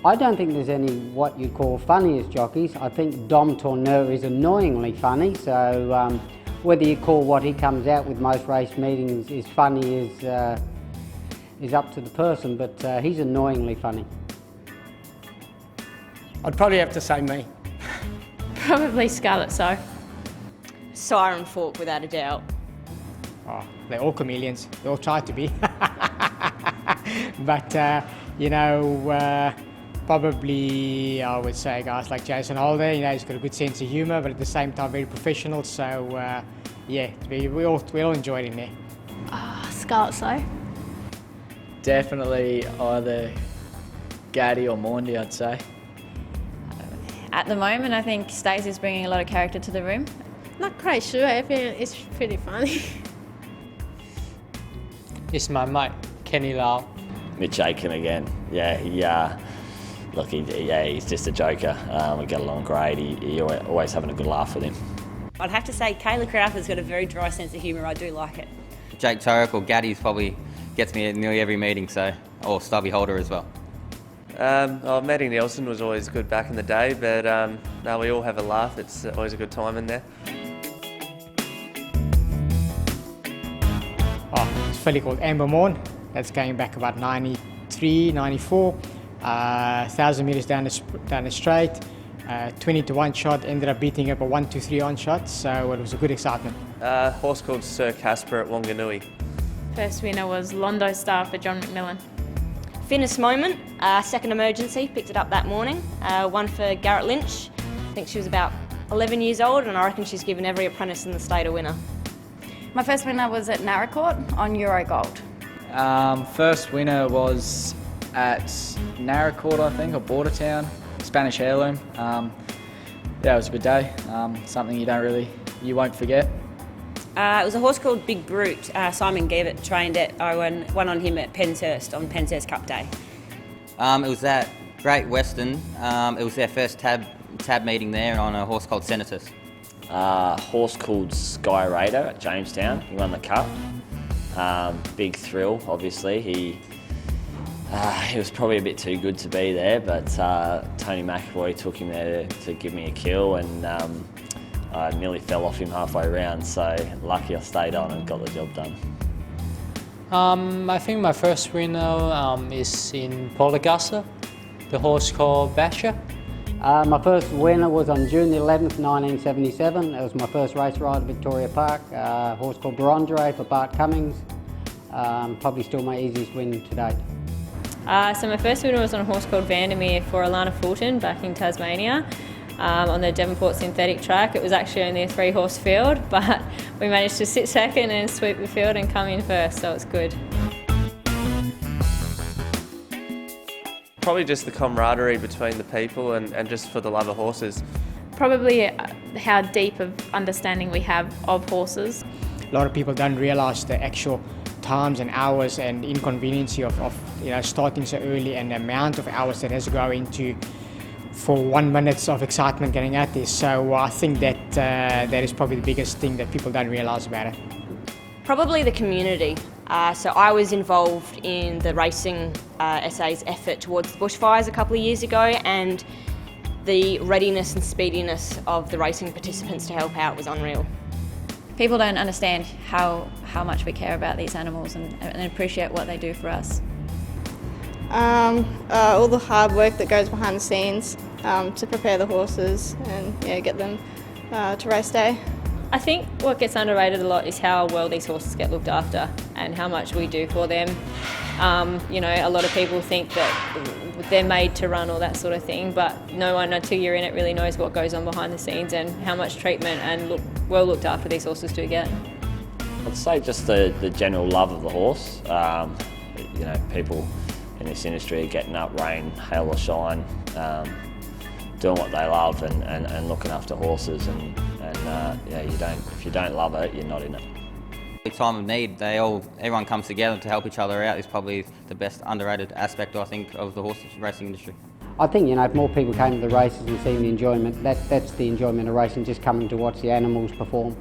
I don't think there's any what you'd call funny as jockeys. I think Dom Tourneur is annoyingly funny, so whether you call what he comes out with most race meetings is funny is up to the person, but he's annoyingly funny. I'd probably have to say me. Probably Scarlett So. Siren Fork, without a doubt. Oh, they're all chameleons. They all try to be. But, you know, probably I would say guys like Jason Holder, you know, he's got a good sense of humour, but at the same time very professional. So, yeah, we all enjoyed him there. Scarlett So. Definitely either Gaddy or Maundy, I'd say. At the moment, I think Stacey's bringing a lot of character to the room. Not quite sure, I feel it's pretty funny. It's my mate, Kenny Lau. Mitch Aiken again. Yeah, he's just a joker. We get along great. He always having a good laugh with him. I'd have to say Kayla Crowther's got a very dry sense of humour. I do like it. Jake Turek or Gaddy's probably gets me at nearly every meeting, or Stubby Holder as well. Maddie Nelson was always good back in the day, but no, we all have a laugh. It's always a good time in there. Oh, it's a filly called Amber Morn. That's going back about 93, 94. 1,000 metres down the straight. 20 to 1 shot, ended up beating up a 1-2-3 on shot, so it was a good excitement. Horse called Sir Casper at Wanganui. First winner was Londo Star for John McMillan. Fittest moment, second emergency, picked it up that morning. One for Garrett Lynch. I think she was about 11 years old, and I reckon she's given every apprentice in the state a winner. My first winner was at Naracoorte on Euro Gold. First winner was at Naracoorte, I think, or Bordertown, Spanish Heirloom. Yeah, it was a good day. Something you won't forget. It was a horse called Big Brute. Simon Gavitt trained it. I won on him at Penshurst on Penshurst Cup Day. It was at Great Western. It was their first tab meeting there on a horse called Senatus. Horse called Sky Raider at Jamestown. He won the cup. Big thrill, obviously. He was probably a bit too good to be there, but Tony McAvoy took him there to give me a kill, and I nearly fell off him halfway around, so lucky I stayed on and got the job done. I think my first winner is in Port Augusta, the horse called Basher. My first winner was on June the 11th, 1977. That was my first race ride at Victoria Park. A horse called Barondre for Bart Cummings. Probably still my easiest win to date. So my first winner was on a horse called Vandermeer for Alana Fulton back in Tasmania on the Devonport synthetic track. It was actually only a 3-horse field, but we managed to sit second and sweep the field and come in first, so it's good. Probably just the camaraderie between the people and just for the love of horses. Probably how deep of understanding we have of horses. A lot of people don't realise the actual times and hours and inconvenience of starting so early, and the amount of hours that has to go into for 1 minute of excitement getting at this. So I think that is probably the biggest thing that people don't realise about it. Probably the community. So I was involved in the Racing SA's effort towards the bushfires a couple of years ago, and the readiness and speediness of the racing participants to help out was unreal. People don't understand how much we care about these animals and appreciate what they do for us. All the hard work that goes behind the scenes to prepare the horses and get them to race day. I think what gets underrated a lot is how well these horses get looked after and how much we do for them. A lot of people think that they're made to run or that sort of thing, but no one until you're in it really knows what goes on behind the scenes and how much treatment and well looked after these horses do get. I'd say just the general love of the horse. People in this industry are getting up, rain, hail or shine, doing what they love and looking after horses, and if you don't love it, you're not in it. At time of need, everyone comes together to help each other out. Is probably the best underrated aspect, I think, of the horse racing industry. I think, if more people came to the races and seeing the enjoyment, that's the enjoyment of racing, just coming to watch the animals perform.